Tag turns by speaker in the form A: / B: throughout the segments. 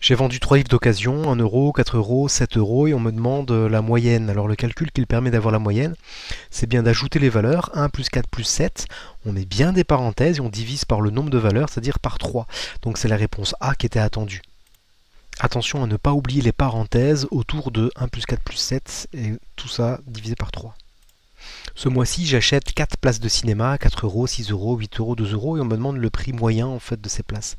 A: J'ai vendu 3 livres d'occasion, 1 euro, 4 euros, 7 euros, et on me demande la moyenne. Alors le calcul qui permet d'avoir la moyenne, c'est bien d'ajouter les valeurs, 1 plus 4 plus 7, on met bien des parenthèses et on divise par le nombre de valeurs, c'est-à-dire par 3. Donc c'est la réponse A qui était attendue. Attention à ne pas oublier les parenthèses autour de 1 plus 4 plus 7, et tout ça divisé par 3. Ce mois-ci, j'achète 4 places de cinéma, 4 euros, 6 euros, 8 euros, 2 euros, et on me demande le prix moyen en fait de ces places.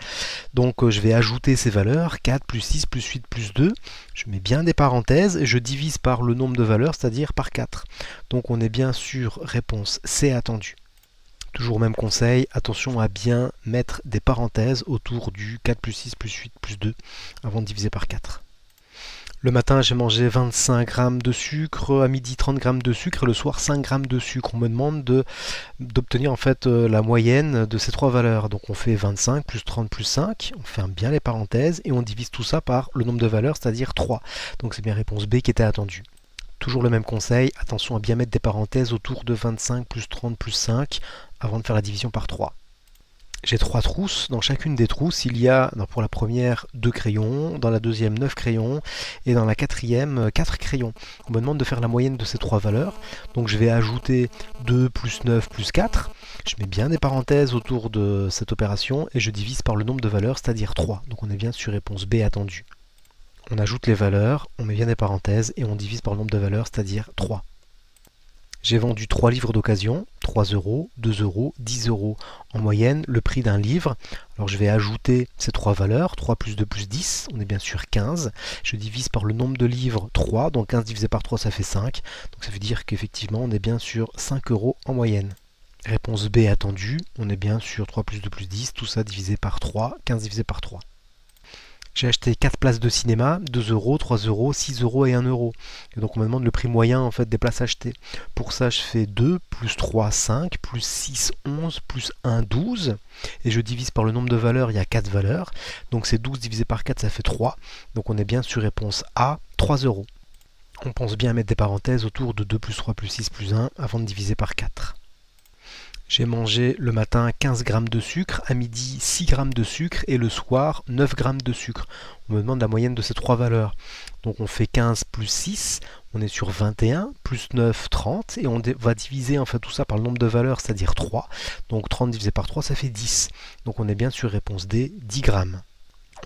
A: Donc je vais ajouter ces valeurs, 4 plus 6 plus 8 plus 2, je mets bien des parenthèses et je divise par le nombre de valeurs, c'est-à-dire par 4. Donc on est bien sur réponse C attendue. Toujours même conseil, attention à bien mettre des parenthèses autour du 4 plus 6 plus 8 plus 2 avant de diviser par 4. Le matin, j'ai mangé 25 grammes de sucre, à midi 30 grammes de sucre et le soir 5 grammes de sucre. On me demande d'obtenir en fait la moyenne de ces trois valeurs. Donc on fait 25 plus 30 plus 5, on ferme bien les parenthèses et on divise tout ça par le nombre de valeurs, c'est-à-dire 3. Donc c'est bien réponse B qui était attendue. Toujours le même conseil, attention à bien mettre des parenthèses autour de 25 plus 30 plus 5 avant de faire la division par 3. J'ai 3 trousses. Dans chacune des trousses, il y a pour la première 2 crayons, dans la deuxième 9 crayons et dans la quatrième 4 crayons. On me demande de faire la moyenne de ces trois valeurs. Donc je vais ajouter 2 plus 9 plus 4. Je mets bien des parenthèses autour de cette opération et je divise par le nombre de valeurs, c'est-à-dire 3. Donc on est bien sur réponse B attendue. On ajoute les valeurs, on met bien des parenthèses et on divise par le nombre de valeurs, c'est-à-dire 3. J'ai vendu 3 livres d'occasion, 3 euros, 2 euros, 10 euros. En moyenne, le prix d'un livre. Alors je vais ajouter ces trois valeurs, 3 plus 2 plus 10, on est bien sûr 15. Je divise par le nombre de livres 3, donc 15 divisé par 3 ça fait 5. Donc ça veut dire qu'effectivement on est bien sur 5 euros en moyenne. Réponse B attendue, on est bien sur 3 plus 2 plus 10, tout ça divisé par 3, 15 divisé par 3. J'ai acheté 4 places de cinéma, 2 euros, 3 euros, 6 euros et 1 euro. Et donc on me demande le prix moyen en fait des places achetées. Pour ça, je fais 2 plus 3, 5, plus 6, 11, plus 1, 12. Et je divise par le nombre de valeurs, il y a 4 valeurs. Donc c'est 12 divisé par 4, ça fait 3. Donc on est bien sur réponse A, 3 euros. On pense bien à mettre des parenthèses autour de 2 plus 3 plus 6 plus 1 avant de diviser par 4. J'ai mangé le matin 15 grammes de sucre, à midi 6 grammes de sucre et le soir 9 grammes de sucre. On me demande la moyenne de ces trois valeurs. Donc on fait 15 plus 6, on est sur 21, plus 9, 30, et on va diviser en fait tout ça par le nombre de valeurs, c'est-à-dire 3. Donc 30 divisé par 3, ça fait 10. Donc on est bien sur réponse D, 10 grammes.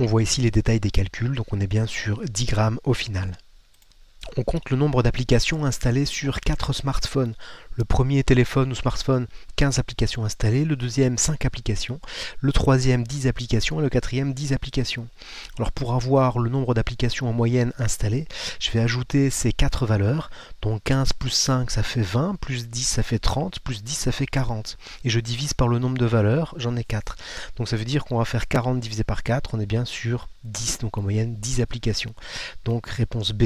A: On voit ici les détails des calculs, donc on est bien sur 10 grammes au final. On compte le nombre d'applications installées sur 4 smartphones. Le premier téléphone ou smartphone, 15 applications installées, le deuxième 5 applications, le troisième 10 applications et le quatrième 10 applications. Alors pour avoir le nombre d'applications en moyenne installées, je vais ajouter ces 4 valeurs. Donc 15 plus 5 ça fait 20, plus 10 ça fait 30, plus 10 ça fait 40. Et je divise par le nombre de valeurs, j'en ai 4. Donc ça veut dire qu'on va faire 40 divisé par 4, on est bien sur 10, donc en moyenne 10 applications. Donc réponse B.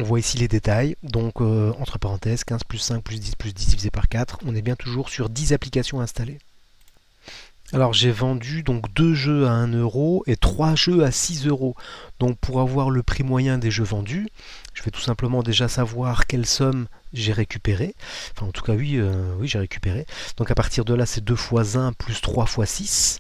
A: On voit ici les détails, donc entre parenthèses 15 plus 5 plus 10 plus 10 divisé par 4, on est bien toujours sur 10 applications installées. Alors j'ai vendu donc 2 jeux à 1 euro et 3 jeux à 6 euros. Donc pour avoir le prix moyen des jeux vendus, je vais tout simplement déjà savoir quelle somme j'ai récupérée. Enfin en tout cas oui, j'ai récupéré. Donc à partir de là c'est 2 fois 1 plus 3 fois 6.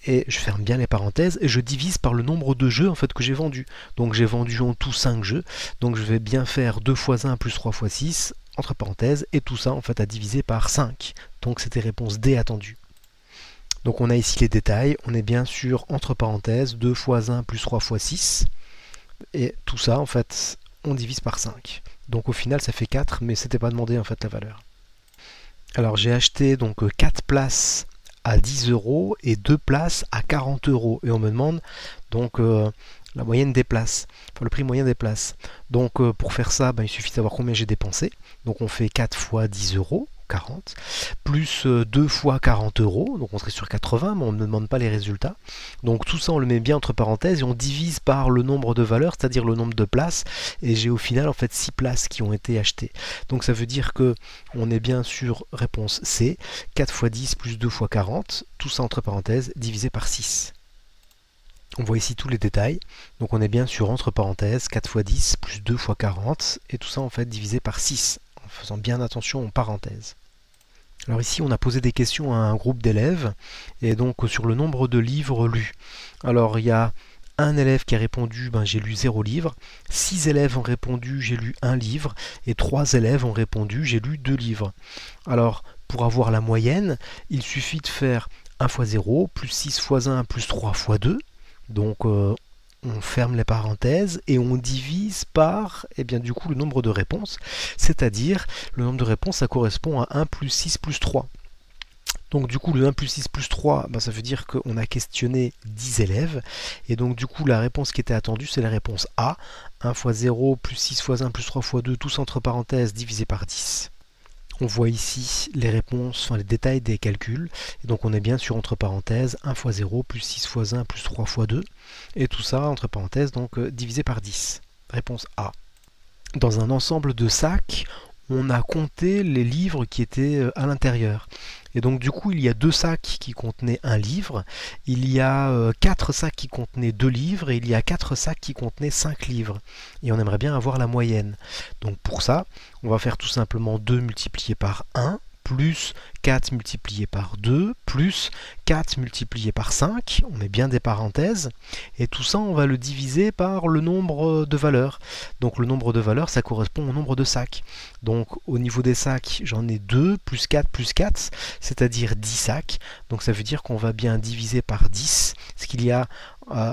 A: Et je ferme bien les parenthèses et je divise par le nombre de jeux en fait que j'ai vendus. Donc j'ai vendu en tout 5 jeux, donc je vais bien faire 2 fois 1 plus 3 fois 6 entre parenthèses et tout ça en fait à diviser par 5. Donc c'était réponse D attendue. Donc on a ici les détails, on est bien sûr entre parenthèses 2 fois 1 plus 3 fois 6 et tout ça en fait on divise par 5. Donc au final ça fait 4 mais c'était pas demandé en fait la valeur. Alors j'ai acheté donc 4 places à 10 euros et 2 places à 40 euros. Et on me demande donc la moyenne des places, enfin le prix moyen des places. Donc pour faire ça, il suffit de savoir combien j'ai dépensé. Donc on fait 4 fois 10 euros, 40, plus 2 fois 40 euros, donc on serait sur 80, mais on ne me demande pas les résultats. Donc tout ça on le met bien entre parenthèses et on divise par le nombre de valeurs, c'est-à-dire le nombre de places, et j'ai au final en fait 6 places qui ont été achetées. Donc ça veut dire que on est bien sur réponse C, 4 fois 10 plus 2 fois 40, tout ça entre parenthèses, divisé par 6. On voit ici tous les détails, donc on est bien sur entre parenthèses 4 fois 10 plus 2 fois 40, et tout ça en fait divisé par 6, en faisant bien attention aux parenthèses. Alors ici on a posé des questions à un groupe d'élèves, et donc sur le nombre de livres lus. Alors il y a un élève qui a répondu, j'ai lu 0 livre, 6 élèves ont répondu, j'ai lu 1 livre, et 3 élèves ont répondu, j'ai lu 2 livres. Alors, pour avoir la moyenne, il suffit de faire 1 fois 0, plus 6 fois 1, plus 3 fois 2. Donc, on ferme les parenthèses et on divise par du coup le nombre de réponses, c'est-à-dire le nombre de réponses ça correspond à 1 plus 6 plus 3. Donc du coup le 1 plus 6 plus 3, ça veut dire qu'on a questionné 10 élèves, et donc du coup la réponse qui était attendue c'est la réponse A, 1 fois 0 plus 6 fois 1 plus 3 fois 2, tous entre parenthèses divisé par 10. On voit ici les réponses, les détails des calculs. Et donc on est bien sur entre parenthèses 1 fois 0 plus 6 fois 1 plus 3 fois 2. Et tout ça entre parenthèses donc divisé par 10. Réponse A. Dans un ensemble de sacs, on a compté les livres qui étaient à l'intérieur. Et donc du coup, il y a 2 sacs qui contenaient un livre, il y a 4 sacs qui contenaient 2 livres, et il y a 4 sacs qui contenaient 5 livres. Et on aimerait bien avoir la moyenne. Donc pour ça, on va faire tout simplement 2 multiplié par 1, plus 4 multiplié par 2, plus 4 multiplié par 5, on met bien des parenthèses, et tout ça on va le diviser par le nombre de valeurs. Donc le nombre de valeurs ça correspond au nombre de sacs. Donc au niveau des sacs j'en ai 2, plus 4, c'est-à-dire 10 sacs, donc ça veut dire qu'on va bien diviser par 10, ce qu'il y a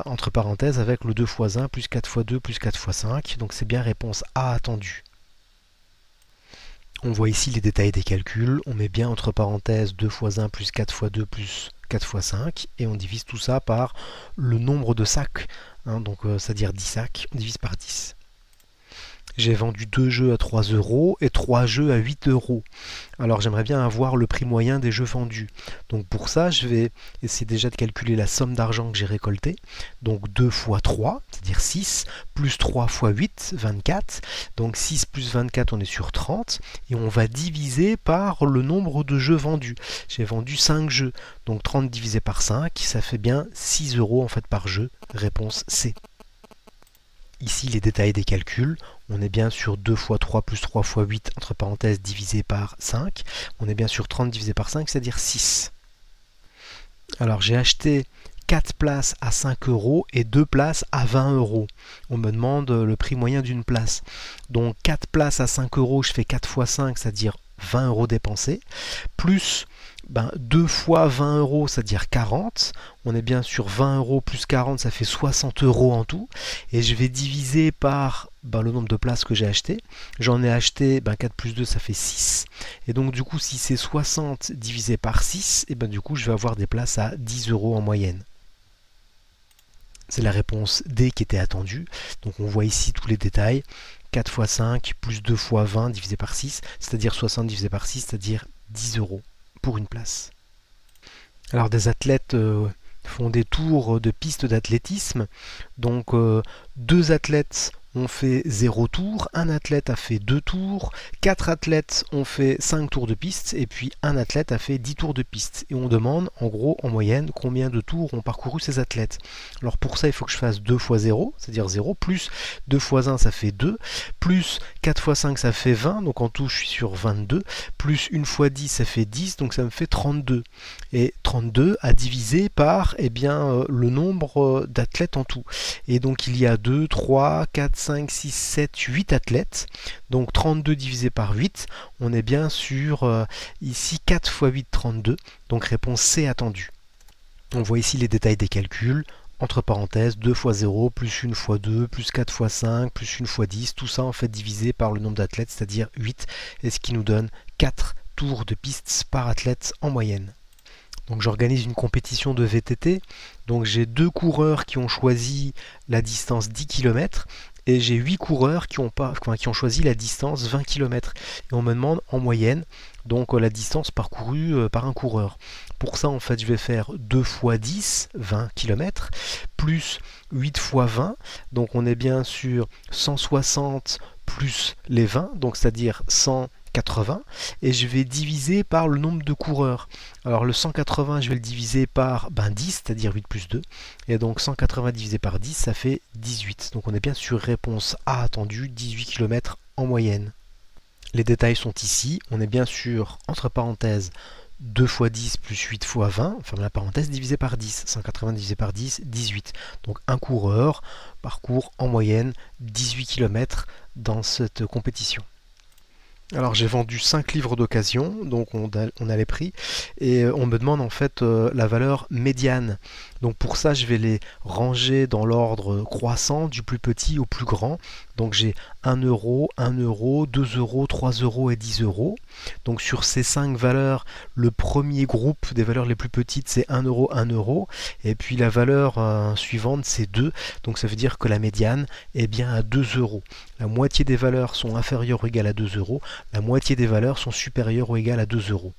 A: entre parenthèses avec le 2 fois 1, plus 4 fois 2, plus 4 fois 5, donc c'est bien réponse A attendue. On voit ici les détails des calculs, on met bien entre parenthèses 2 fois 1 plus 4 fois 2 plus 4 fois 5, et on divise tout ça par le nombre de sacs, donc c'est-à-dire 10 sacs, on divise par 10. J'ai vendu 2 jeux à 3 € et 3 jeux à 8 €. Alors j'aimerais bien avoir le prix moyen des jeux vendus. Donc pour ça, je vais essayer déjà de calculer la somme d'argent que j'ai récoltée. Donc 2 fois 3, c'est-à-dire 6, plus 3 fois 8, 24. Donc 6 plus 24, on est sur 30. Et on va diviser par le nombre de jeux vendus. J'ai vendu 5 jeux. Donc 30 divisé par 5, ça fait bien 6 € en fait par jeu. Réponse C. Ici, les détails des calculs, on est bien sur 2 fois 3 plus 3 fois 8, entre parenthèses, divisé par 5. On est bien sur 30 divisé par 5, c'est-à-dire 6. Alors, j'ai acheté 4 places à 5 € et 2 places à 20 €. On me demande le prix moyen d'une place. Donc, 4 places à 5 €, je fais 4 fois 5, c'est-à-dire 20 € dépensés, plus 2 fois 20 €, c'est-à-dire 40. On est bien sur 20 € plus 40, ça fait 60 € en tout. Et je vais diviser par le nombre de places que j'ai acheté. J'en ai acheté 4 plus 2, ça fait 6. Et donc du coup, si c'est 60 divisé par 6, et du coup, je vais avoir des places à 10 € en moyenne. C'est la réponse D qui était attendue. Donc on voit ici tous les détails. 4 fois 5 plus 2 fois 20 divisé par 6, c'est-à-dire 60 divisé par 6, c'est-à-dire 10 € pour une place. Alors des athlètes font des tours de piste d'athlétisme. Donc 2 athlètes ont fait 0 tour, un athlète a fait 2 tours, 4 athlètes ont fait 5 tours de piste, et puis un athlète a fait 10 tours de piste. Et on demande en gros en moyenne combien de tours ont parcouru ces athlètes. Alors pour ça il faut que je fasse 2 fois 0, c'est-à-dire 0, plus 2 fois 1 ça fait 2, plus 4 fois 5 ça fait 20, donc en tout je suis sur 22, plus 1 fois 10 ça fait 10, donc ça me fait 32. Et 32 à diviser par le nombre d'athlètes en tout. Et donc il y a 2, 3, 4, 5, 6, 7, 8 athlètes. Donc 32 divisé par 8, on est bien sur ici 4 fois 8, 32. Donc réponse C attendue. On voit ici les détails des calculs. Entre parenthèses, 2 fois 0, plus 1 fois 2, plus 4 fois 5, plus 1 fois 10. Tout ça en fait divisé par le nombre d'athlètes, c'est-à-dire 8. Et ce qui nous donne 4 tours de piste par athlète en moyenne. Donc j'organise une compétition de VTT. Donc j'ai 2 coureurs qui ont choisi la distance 10 km et j'ai 8 coureurs qui ont choisi la distance 20 km. Et on me demande en moyenne donc la distance parcourue par un coureur. Pour ça en fait je vais faire 2 fois 10, 20 km, plus 8 fois 20. Donc on est bien sur 160 plus les 20, donc c'est-à-dire 180, et je vais diviser par le nombre de coureurs. Alors le 180 je vais le diviser par 10, c'est-à-dire 8 plus 2, et donc 180 divisé par 10 ça fait 18. Donc on est bien sur réponse A attendue, 18 km en moyenne. Les détails sont ici, on est bien sûr entre parenthèses 2 fois 10 plus 8 fois 20, ferme la parenthèse, divisé par 10. 180 divisé par 10, 18. Donc un coureur parcourt en moyenne 18 km dans cette compétition. Alors j'ai vendu 5 livres d'occasion, donc on a les prix, et on me demande en fait la valeur médiane. Donc pour ça je vais les ranger dans l'ordre croissant du plus petit au plus grand. Donc j'ai 1 euro, 1 euro, 2 euros, 3 euros et 10 euros. Donc sur ces 5 valeurs, le premier groupe des valeurs les plus petites c'est 1 euro, 1 euro, et puis la valeur suivante c'est 2, donc ça veut dire que la médiane est bien à 2 euros. La moitié des valeurs sont inférieures ou égales à 2 euros, la moitié des valeurs sont supérieures ou égales à 2 euros.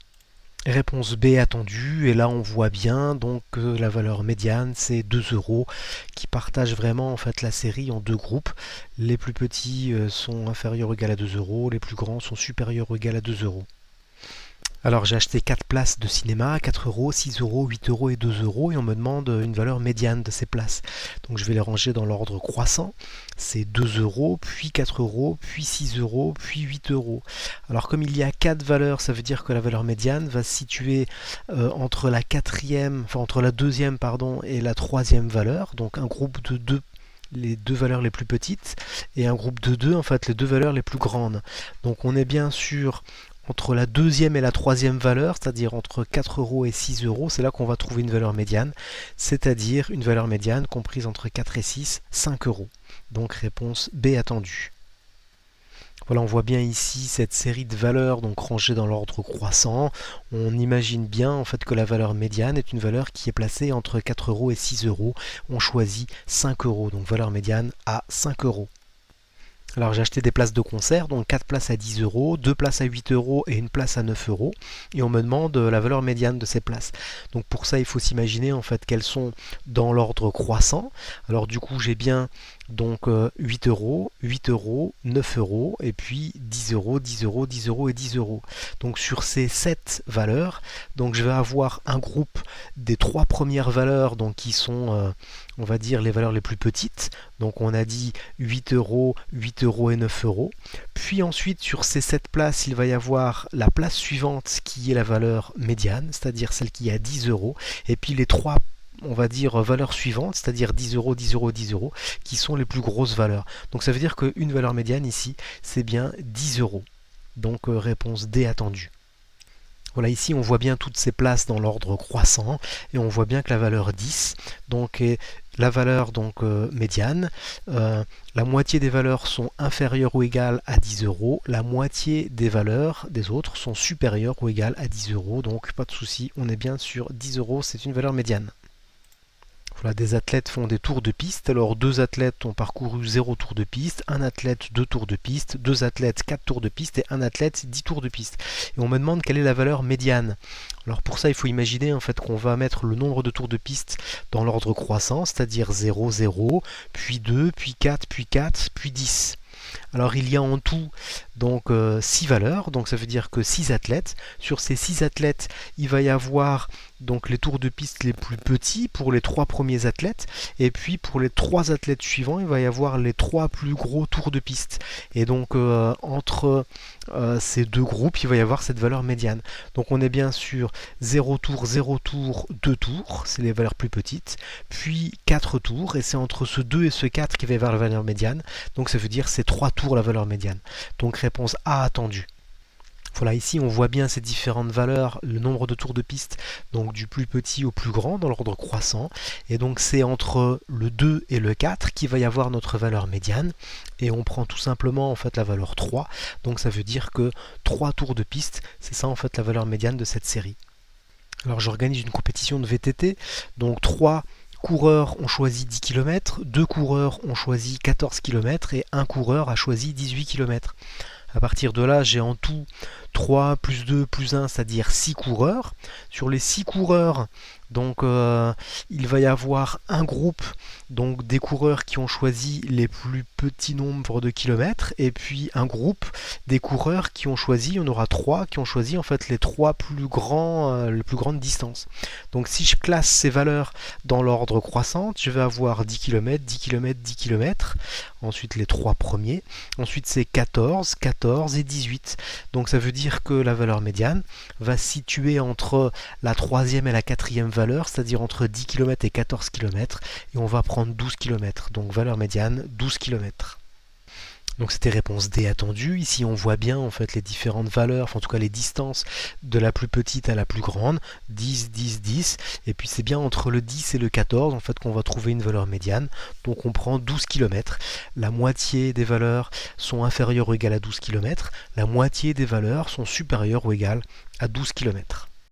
A: Réponse B attendue, et là on voit bien donc que la valeur médiane c'est 2 euros qui partage vraiment en fait la série en deux groupes. Les plus petits sont inférieurs ou égales à 2 euros, les plus grands sont supérieurs ou égales à 2 euros. Alors j'ai acheté 4 places de cinéma, 4 euros, 6 euros, 8 euros et 2 euros, et on me demande une valeur médiane de ces places. Donc je vais les ranger dans l'ordre croissant. C'est 2 euros, puis 4 euros, puis 6 euros, puis 8 euros. Alors comme il y a 4 valeurs, ça veut dire que la valeur médiane va se situer entre la deuxième et la troisième valeur, donc un groupe de 2, les deux valeurs les plus petites, et un groupe de 2, en fait les deux valeurs les plus grandes. Donc on est bien sûr entre la deuxième et la troisième valeur, c'est-à-dire entre 4 euros et 6 euros, c'est là qu'on va trouver une valeur médiane, c'est-à-dire une valeur médiane comprise entre 4 et 6, 5 euros. Donc réponse B attendue. Voilà, on voit bien ici cette série de valeurs donc rangées dans l'ordre croissant. On imagine bien en fait que la valeur médiane est une valeur qui est placée entre 4 euros et 6 euros. On choisit 5 euros, donc valeur médiane à 5 euros. Alors j'ai acheté des places de concert, donc 4 places à 10 euros, 2 places à 8 euros et une place à 9 euros. Et on me demande la valeur médiane de ces places. Donc pour ça il faut s'imaginer en fait qu'elles sont dans l'ordre croissant. Alors du coup j'ai bien donc 8 euros, 8 euros, 9 euros et puis 10 euros, 10 euros, 10 euros et 10 euros. Donc sur ces 7 valeurs, donc je vais avoir un groupe des 3 premières valeurs donc qui sont on va dire les valeurs les plus petites. Donc on a dit 8 euros, 8 euros et 9 euros. Puis ensuite sur ces 7 places, il va y avoir la place suivante qui est la valeur médiane, c'est-à-dire celle qui est à 10 euros. Et puis les 3 on va dire valeurs suivantes, c'est-à-dire 10 euros, 10 euros, 10 euros, qui sont les plus grosses valeurs. Donc ça veut dire qu'une valeur médiane ici, c'est bien 10 euros. Donc réponse D attendue. Voilà, ici on voit bien toutes ces places dans l'ordre croissant et on voit bien que la valeur 10 donc, est la valeur donc, médiane. La moitié des valeurs sont inférieures ou égales à 10 euros. La moitié des valeurs des autres sont supérieures ou égales à 10 euros. Donc pas de souci, on est bien sur 10 euros, c'est une valeur médiane. Voilà, des athlètes font des tours de piste. Alors 2 athlètes ont parcouru 0 tour de piste, un athlète 2 tours de piste, 2 athlètes 4 tours de piste et un athlète 10 tours de piste. Et on me demande quelle est la valeur médiane. Alors pour ça il faut imaginer en fait qu'on va mettre le nombre de tours de piste dans l'ordre croissant, c'est-à-dire 0, 0, puis 2, puis 4, puis 4, puis 10. Alors il y a en tout donc 6 valeurs, donc ça veut dire que 6 athlètes. Sur ces 6 athlètes, il va y avoir donc les tours de piste les plus petits pour les 3 premiers athlètes, et puis pour les 3 athlètes suivants, il va y avoir les 3 plus gros tours de piste. Et donc entre ces deux groupes, il va y avoir cette valeur médiane. Donc on est bien sur 0 tour, 2 tours, c'est les valeurs plus petites, puis 4 tours, et c'est entre ce 2 et ce 4 qui va y avoir la valeur médiane. Donc ça veut dire c'est 3 tours la valeur médiane. Donc réponse A attendue. Voilà, ici on voit bien ces différentes valeurs, le nombre de tours de piste, donc du plus petit au plus grand dans l'ordre croissant. Et donc c'est entre le 2 et le 4 qu'il va y avoir notre valeur médiane. Et on prend tout simplement en fait la valeur 3. Donc ça veut dire que 3 tours de piste, c'est ça en fait la valeur médiane de cette série. Alors j'organise une compétition de VTT, donc 3 coureurs ont choisi 10 km, 2 coureurs ont choisi 14 km et 1 coureur a choisi 18 km. À partir de là, j'ai en tout 3 plus 2 plus 1, c'est-à-dire 6 coureurs. Sur les 6 coureurs, Donc il va y avoir un groupe donc des coureurs qui ont choisi les plus petits nombres de kilomètres et puis un groupe des coureurs qui ont choisi, on aura trois qui ont choisi en fait les trois plus grandes distances. Donc si je classe ces valeurs dans l'ordre croissant, je vais avoir 10 km, 10 km, 10 km, ensuite les trois premiers, ensuite c'est 14, 14 et 18. Donc ça veut dire que la valeur médiane va se situer entre la troisième et la quatrième valeur, c'est-à-dire entre 10 km et 14 km, et on va prendre 12 km, donc valeur médiane 12 km. Donc c'était réponse D attendue. Ici on voit bien en fait les différentes valeurs, enfin, en tout cas les distances de la plus petite à la plus grande, 10, 10, 10, et puis c'est bien entre le 10 et le 14 en fait qu'on va trouver une valeur médiane. Donc on prend 12 km. La moitié des valeurs sont inférieures ou égales à 12 km, la moitié des valeurs sont supérieures ou égales à 12 km.